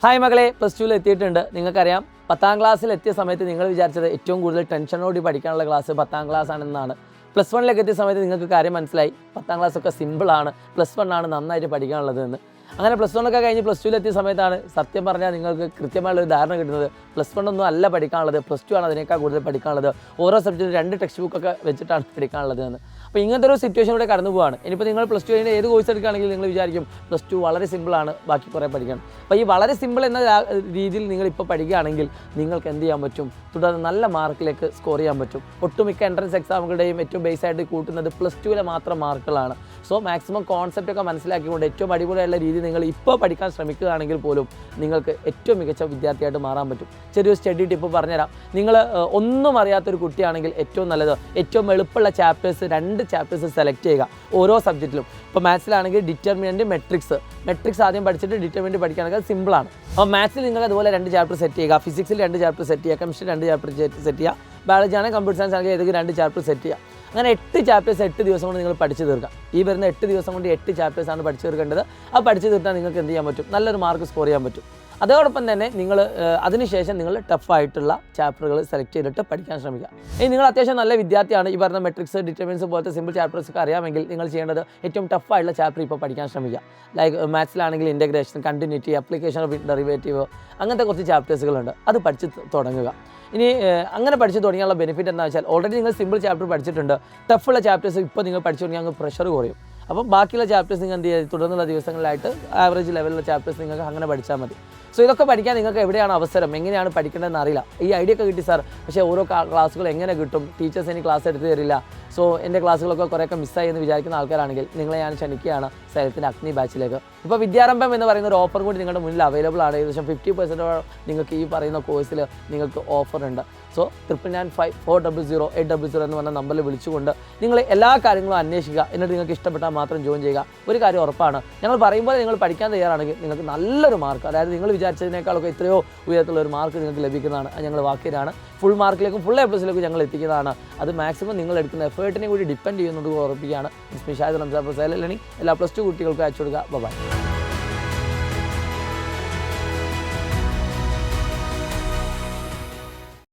Hi മകളെ, plus ടുവിൽ എത്തിയിട്ടുണ്ട്. നിങ്ങൾക്കറിയാം, 10ാം ക്ലാസ്സിൽ എത്തിയ സമയത്ത് നിങ്ങൾ വിചാരിച്ചത് ഏറ്റവും കൂടുതൽ ടെൻഷനോടി പഠിക്കാനുള്ള ക്ലാസ് 10ാം ക്ലാസ് ആണെന്നാണ്. പ്ലസ് 1ലേക്ക് എത്തിയ സമയത്ത് നിങ്ങൾക്ക് കാര്യം മനസ്സിലായി, 10ാം ക്ലാസ് ഒക്കെ സിമ്പിളാണ്, പ്ലസ് 1 ആണ് നന്നായിട്ട് പഠിക്കാനുള്ളത് എന്ന്. അങ്ങനെ പ്ലസ് 1 ഒക്കെ കഴിഞ്ഞ് പ്ലസ് 2 എത്തിയ സമയത്താണ് സത്യം പറഞ്ഞാൽ നിങ്ങൾക്ക് കൃത്യമായുള്ളൊരു ധാരണ കിട്ടുന്നത്. പ്ലസ് 1 ഒന്നും അല്ല പഠിക്കാനുള്ളത്, പ്ലസ് 2 ആണ് അതിനേക്കാൾ കൂടുതൽ പഠിക്കാനുള്ളത്. ഓരോ സബ്ജക്റ്റും 2 ടെക്സ്റ്റ് ബുക്കൊക്കെ വെച്ചിട്ടാണ് പഠിക്കാനുള്ളത് എന്ന്. അപ്പോൾ ഇങ്ങനത്തെ ഒരു സിറ്റുവേഷനിലൂടെ കടന്നു പോവാണ്. ഇനിയിപ്പോൾ നിങ്ങൾ പ്ലസ് 2 കഴിഞ്ഞ് ഏത് കോഴ്സ് എടുക്കുകയാണെങ്കിൽ നിങ്ങൾ വിചാരിക്കും പ്ലസ് 2 വളരെ സിമ്പിളാണ്, ബാക്കി കുറേ പഠിക്കണം. അപ്പോൾ ഈ വളരെ സിമ്പിൾ എന്ന രീതിയിൽ നിങ്ങളിപ്പോൾ പഠിക്കുകയാണെങ്കിൽ നിങ്ങൾക്ക് എന്ത് ചെയ്യാൻ പറ്റും? തുടർന്ന് നല്ല മാർക്കിലേക്ക് സ്കോർ ചെയ്യാൻ പറ്റും. ഒട്ടുമിക്ക എൻട്രൻസ് എക്സാമുകളുടെയും ഏറ്റവും ബേസായിട്ട് കൂട്ടുന്നത് പ്ലസ് 2 മാത്രം മാർക്കുകളാണ്. സോ മാക്സിമം കോൺസെപ്റ്റ് ഒക്കെ മനസ്സിലാക്കിക്കൊണ്ട് ഏറ്റവും അടിപൊളിയായുള്ള രീതി നിങ്ങൾ ഇപ്പോൾ പഠിക്കാൻ ശ്രമിക്കുകയാണെങ്കിൽ പോലും നിങ്ങൾക്ക് ഏറ്റവും മികച്ച വിദ്യാർത്ഥിയായിട്ട് മാറാൻ പറ്റും. ചെറിയൊരു സ്റ്റഡി ടിപ്പ് പറഞ്ഞുതരാം. നിങ്ങൾ ഒന്നും അറിയാത്തൊരു കുട്ടിയാണെങ്കിൽ ഏറ്റവും നല്ലത് ഏറ്റവും എളുപ്പമുള്ള ചാപ്റ്റേഴ്സ് 2 ചാപ്റ്റേഴ്സ് സെലക്ട് ചെയ്യുക ഓരോ സബ്ജക്റ്റിലും. ഇപ്പോൾ മാത്സിലാണെങ്കിൽ ഡിറ്റർമിനൻറ്റ്, മെട്രിക്സ് ആദ്യം പഠിച്ചിട്ട് ഡിറ്റർമിനൻറ്റ് പഠിക്കുകയാണെങ്കിൽ അത് സിമ്പിളാണ്. അപ്പോൾ മാത്സിൽ നിങ്ങൾ അതുപോലെ 2 ചാപ്റ്റർ സെറ്റ് ചെയ്യുക, ഫിസിക്സിൽ 2 ചാപ്റ്റർ സെറ്റ് ചെയ്യുക, കെമിസ്ട്രി 2 ചാപ്റ്റർ സെറ്റ് ചെയ്യുക, ബയോളജി ആണെങ്കിൽ കമ്പ്യൂട്ടർ സയൻസ് ആണെങ്കിൽ ഏതൊക്കെ 2 ചാപ്റ്റർ സെറ്റ് ചെയ്യുക. അങ്ങനെ 8 ചാപ്റ്റേഴ്സ് 8 ദിവസം കൊണ്ട് നിങ്ങൾ പഠിച്ചു തീർക്കാം. ഈ വരുന്ന 8 ദിവസം കൊണ്ട് 8 ചാപ്റ്റേഴ്സാണ് പഠിച്ചു തീർക്കേണ്ടത്. ആ പഠിച്ചു തീർത്താൽ നിങ്ങൾക്ക് എന്ത് ചെയ്യാൻ പറ്റും? നല്ലൊരു മാർക്ക് സ്കോർ ചെയ്യാൻ പറ്റും. അതോടൊപ്പം തന്നെ നിങ്ങൾ അതിനുശേഷം നിങ്ങൾ ടഫായിട്ടുള്ള ചാപ്റ്ററുകൾ സെലക്ട് ചെയ്തിട്ട് പഠിക്കാൻ ശ്രമിക്കുക. ഇനി നിങ്ങൾ അത്യാവശ്യം നല്ല വിദ്യാർത്ഥിയാണ്, ഈ പറഞ്ഞ മെട്രിക്സ്, ഡിറ്റർമിനൻസ് പോലത്തെ സിമ്പിൾ ചാപ്റ്റേഴ്സ് ഒക്കെ അറിയാമെങ്കിൽ നിങ്ങൾ ചെയ്യേണ്ടത് ഏറ്റവും ടഫായിട്ടുള്ള ചാപ്റ്റർ ഇപ്പോൾ പഠിക്കാൻ ശ്രമിക്കുക. ലൈക്ക് മാത്സിലാണെങ്കിൽ integration, continuity, application of derivative, അങ്ങനത്തെ കുറച്ച് ചാപ്റ്റേഴ്സുകളുണ്ട്. അത് പഠിച്ച് തുടങ്ങുക. ഇനി അങ്ങനെ പഠിച്ച് തുടങ്ങിയുള്ള ബെനിഫിറ്റ് എന്താണെന്ന് വെച്ചാൽ ഓൾറെഡി നിങ്ങൾ സിമ്പിൾ ചാപ്റ്റർ പഠിച്ചിട്ടുണ്ട്. ടഫുള്ള ചാപ്റ്റേഴ്സ് ഇപ്പോൾ നിങ്ങൾ പഠിച്ചു തുടങ്ങിയാൽ അങ്ങ് പ്രഷർ കുറയും. അപ്പം ബാക്കിയുള്ള ചാപ്റ്റേഴ്സ് നിങ്ങൾ എന്ത് ചെയ്യുക? തുടർന്നുള്ള ദിവസങ്ങളിലായിട്ട് ആവറേജ് ലെവലിലുള്ള ചാപ്റ്റേഴ്സ് നിങ്ങൾക്ക് അങ്ങനെ പഠിച്ചാൽ മതി. സോ ഇതൊക്കെ പഠിക്കാൻ നിങ്ങൾക്ക് എവിടെയാണ് അവസരം, എങ്ങനെയാണ് പഠിക്കേണ്ടതെന്ന് അറിയില്ല. ഈ ഐഡിയ ഒക്കെ കിട്ടി സാർ, പക്ഷേ ഓരോ ക്ലാസ്സുകൾ എങ്ങനെ കിട്ടും? ടീച്ചേഴ്സ് എനിക്ക് ക്ലാസ് എടുത്ത് തരില്ല, സോ എൻ്റെ ക്ലാസ്സുകളൊക്കെ കുറേയൊക്കെ മിസ്സായി എന്ന് വിചാരിക്കുന്ന ആൾക്കാരാണെങ്കിൽ നിങ്ങളെ ഞാൻ ക്ഷണിക്കുകയാണ് സൈലത്തിൻ്റെ അഗ്നി ബാച്ചിലേക്ക്. ഇപ്പോൾ വിദ്യാരംഭം എന്ന് പറയുന്ന ഒരു ഓഫർ കൂടി നിങ്ങളുടെ മുന്നിൽ അവൈലബിൾ ആണ്. ഏകദേശം 50% നിങ്ങൾക്ക് ഈ പറയുന്ന കോഴ്സിൽ നിങ്ങൾക്ക് ഓഫർ ഉണ്ട്. സോ 995400800800 എന്ന് പറഞ്ഞ നമ്പറിൽ വിളിച്ചുകൊണ്ട് നിങ്ങൾ എല്ലാ കാര്യങ്ങളും അന്വേഷിക്കുക. എന്നിട്ട് നിങ്ങൾക്ക് ഇഷ്ടപ്പെട്ടാൽ മാത്രം ജോയിൻ ചെയ്യുക. ഒരു കാര്യം ഉറപ്പാണ്, ഞങ്ങൾ പറയുമ്പോൾ നിങ്ങൾ പഠിക്കാൻ തയ്യാറാണെങ്കിൽ നിങ്ങൾക്ക് നല്ലൊരു മാർക്ക്, അതായത് നിങ്ങൾ വിചാരിച്ചതിനേക്കാളൊക്കെ എത്രയോ ഉയരത്തിലുള്ള ഒരു മാർക്ക് നിങ്ങൾക്ക് ലഭിക്കുന്നതാണ്. അത് ഞങ്ങൾ വാക്കിലാണ്. ഫുൾ മാർക്കിലേക്കും ഫുൾ A+ലേക്കും ഞങ്ങൾ എത്തിക്കുന്നതാണ്. അത് മാക്സിമം നിങ്ങൾ എടുക്കുന്ന എഫേർട്ടിനെ കൂടി ഡിപ്പെൻഡ് ചെയ്യുന്നത് ഉറപ്പിക്കുകയാണ്. ഷാഹിദ് റംസാൻ ലേണിംഗ് എല്ലാ പ്ലസ് 2 കുട്ടികൾക്കും അയച്ചു കൊടുക്കുക. ബൈ.